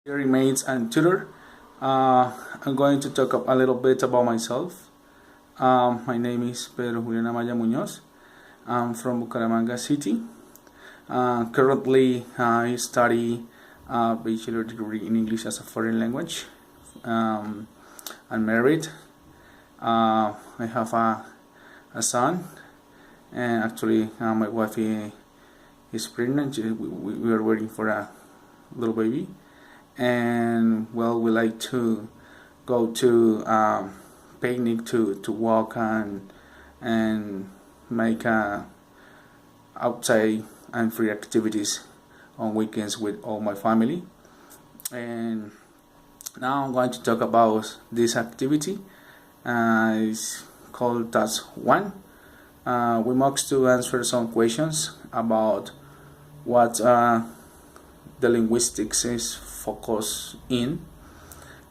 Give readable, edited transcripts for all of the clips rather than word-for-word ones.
dear mates and tutor. I'm going to talk a little bit about myself. My name is Pedro Julian Amaya Muñoz. I'm from Bucaramanga City. Currently, I study a bachelor degree in English as a foreign language. I'm married. I have a son, and actually, my wife is pregnant. We are waiting for a little baby, and well, we like to go to picnic to walk and make outside and free activities on weekends with all my family. And now I'm going to talk about this activity. It's called Task 1. We must to answer some questions about what the linguistics is focused in.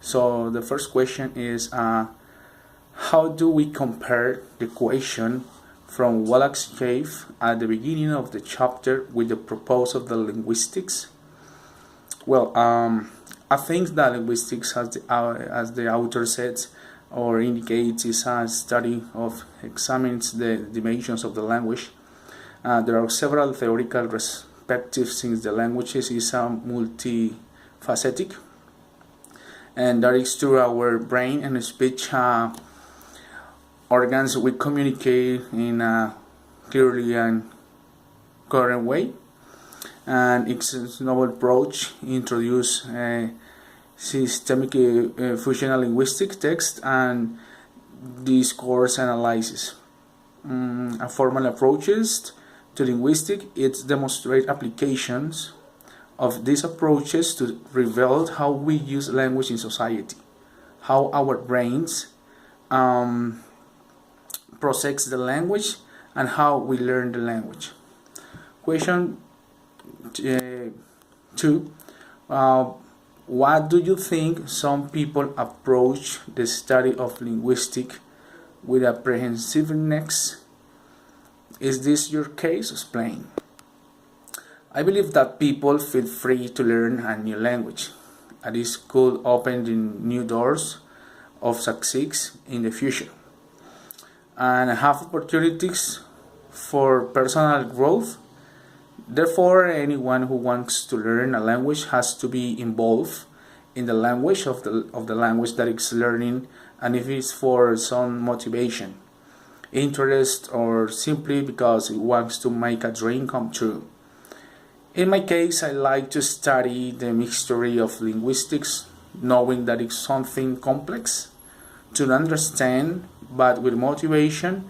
So the first question is, how do we compare the question from Wallach's cave at the beginning of the chapter with the purpose of the linguistics? Well, I think that linguistics, as the author says or indicates, is a study of examines the dimensions of the language. There are several theoretical perspectives since the language is multifaceted, and that is through our brain and speech organs we communicate in a clearly and current way. And its novel approach introduced systemic functional linguistic text and discourse analysis. Formal approaches to linguistics, it demonstrates applications of these approaches to reveal how we use language in society, how our brains process the language, and how we learn the language. Question 2. What do you think some people approach the study of linguistics with apprehensiveness? Is this your case? Explain. I believe that people feel free to learn a new language. This could open the new doors of success in the future and have opportunities for personal growth. Therefore, anyone who wants to learn a language has to be involved in the language of the language that is learning, and if it's for some motivation, interest, or simply because it wants to make a dream come true. In my case, I like to study the mystery of linguistics, knowing that it's something complex to understand, but with motivation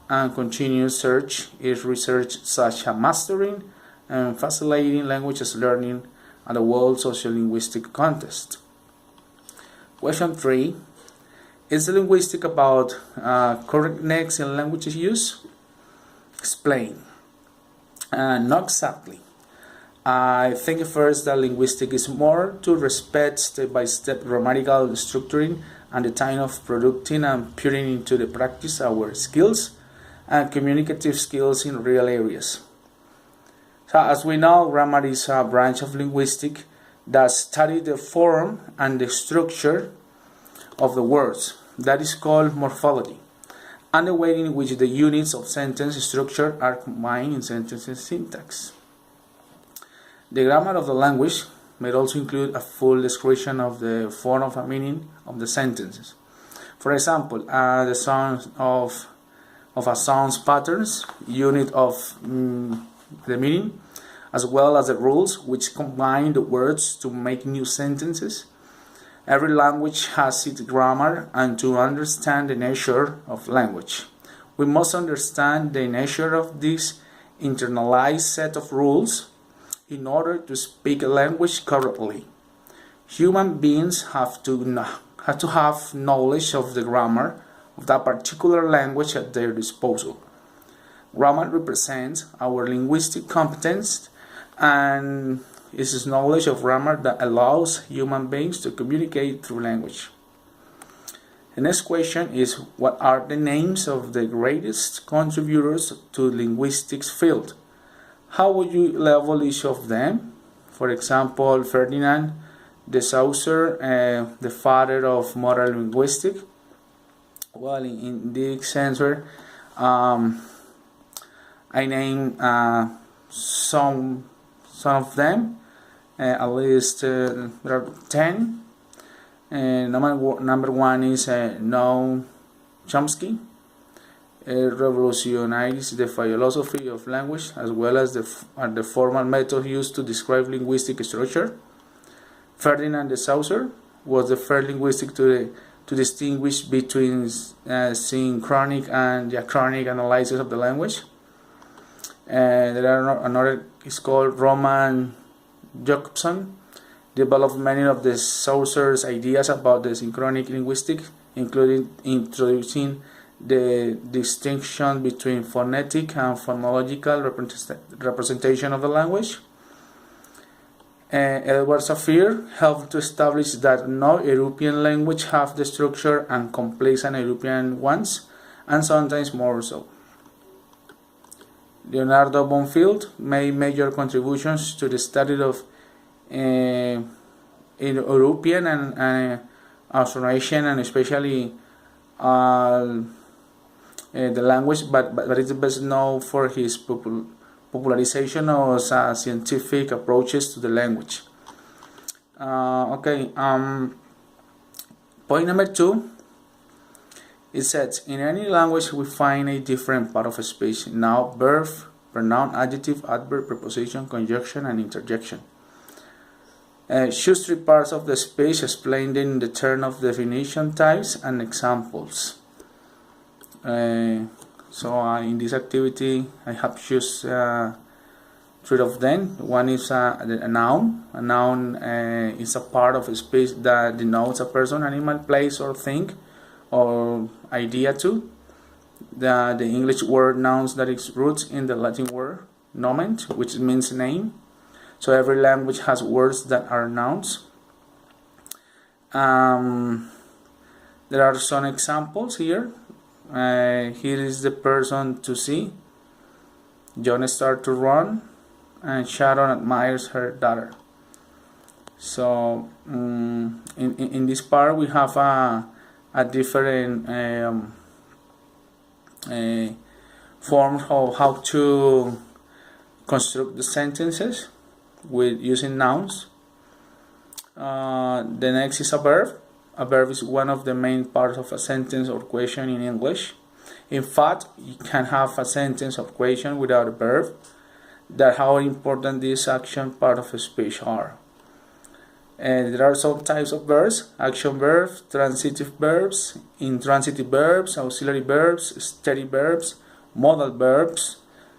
and continuous search is research such as mastering and facilitating languages learning at the World Sociolinguistic Contest. Question 3. Is the linguistic about correctness in languages use? Explain. Not exactly. I think first that linguistic is more to respect step-by-step grammatical structuring and the time of producing and putting into the practice our skills and communicative skills in real areas. So as we know, grammar is a branch of linguistics that studies the form and the structure of the words. That is called morphology, and the way in which the units of sentence structure are combined in sentence syntax. The grammar of the language may also include a full description of the form of a meaning of the sentences. For example, the sound of a sound's patterns, unit of the meaning, as well as the rules which combine the words to make new sentences. Every language has its grammar, and to understand the nature of language, we must understand the nature of this internalized set of rules in order to speak a language correctly. Human beings have to have knowledge of the grammar of that particular language at their disposal. Grammar represents our linguistic competence, and it is knowledge of grammar that allows human beings to communicate through language. The next question is, what are the names of the greatest contributors to linguistics field? How would you label each of them? For example, Ferdinand De Saussure, the father of modern linguistics. Well, in this answer, I name some of them. At least there are 10. Number one is Noam Chomsky. Revolutionized the philosophy of language as well as the formal method used to describe linguistic structure. Ferdinand de Saussure was the first linguist to distinguish between synchronic and diachronic analysis of the language. There are another is called Roman Jakobson, developed many of the Saussure's ideas about the synchronic linguistics, including introducing the distinction between phonetic and phonological representation of the language. Edward Sapir helped to establish that no European language have the structure and complex and European ones, and sometimes more so. Leonardo Bonfield made major contributions to the study of European and Australasian, and especially the language, but is best known for his popularization of scientific approaches to the language. Point number 2. It says, in any language we find a different part of a speech: noun, verb, pronoun, adjective, adverb, preposition, conjunction, and interjection. Choose 3 parts of the speech explained in the turn of definition, types, and examples. So in this activity I have choose 3 of them. One is a noun. A noun is a part of a speech that denotes a person, animal, place, or thing, or idea too. The English word nouns that is roots in the Latin word nomen, which means name. So every language has words that are nouns. There are some examples here. Here is the person to see. John starts to run, and Sharon admires her daughter. So in this part we have a different forms of how to construct the sentences with using nouns. The next is a verb. A verb is one of the main parts of a sentence or question in English. In fact, you can have a sentence or question without a verb. That's how important this action part of a speech are. There are some types of verbs: action verbs, transitive verbs, intransitive verbs, auxiliary verbs, steady verbs, modal verbs,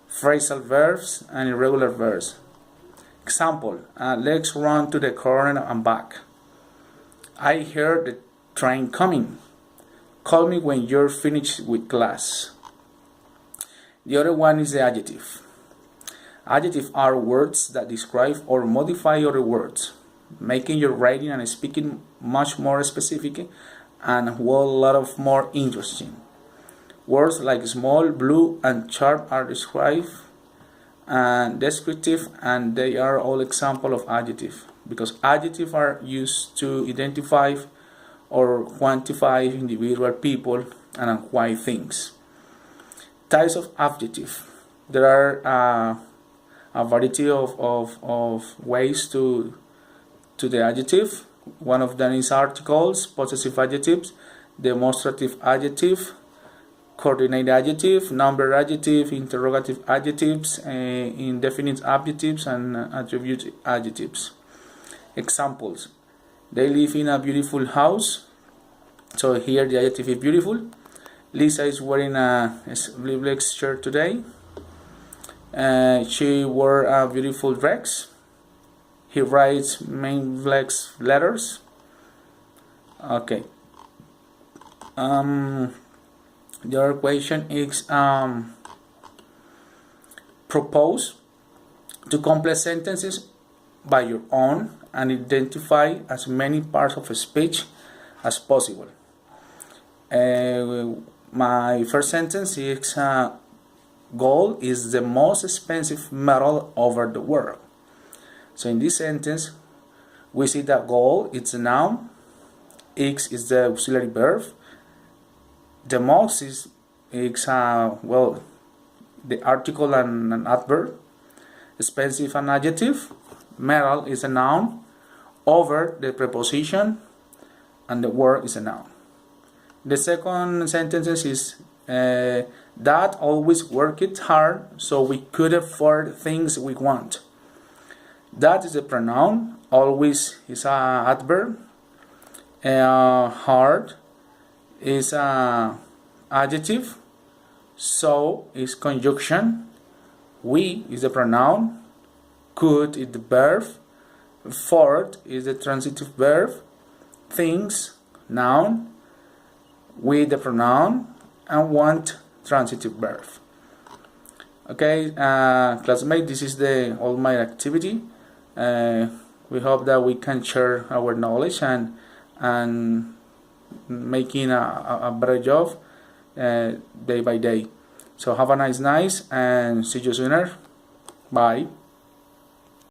phrasal verbs, and irregular verbs. Example: let's run to the corner and back. I heard the train coming. Call me when you're finished with class. The other one is the adjective. Adjectives are words that describe or modify other words, making your writing and speaking much more specific and a whole lot of more interesting. Words like small, blue, and sharp are described and descriptive, and they are all examples of adjective, because adjectives are used to identify or quantify individual people and acquire things. Types of adjective. There are a variety of ways to the adjective. One of them is articles, possessive adjectives, demonstrative adjective, coordinate adjective, number adjective, interrogative adjectives, indefinite adjectives, and attribute adjectives. Examples: they live in a beautiful house. So here the adjective is beautiful. Lisa is wearing a sleeveless shirt today. She wore a beautiful dress. He writes main flex letters. Okay. The other question is propose to complete sentences by your own and identify as many parts of a speech as possible. My first sentence is gold is the most expensive metal over the world. So in this sentence We see that goal, it's a noun. X is the auxiliary verb. The most is well, the article and an adverb. Expensive, an adjective. Metal is a noun. Over, the preposition, and the word is a noun. The second sentence is Dad always worked hard so we could afford things we want. That is a pronoun. Always is an adverb. Hard is an adjective. So is conjunction. We is the pronoun. Could is the verb. Afford is the transitive verb. Things, noun. We the pronoun. And want, transitive verb. Okay, classmates, this is all my activity. We hope that we can share our knowledge and making a better job day by day. So have a nice night and see you sooner. Bye.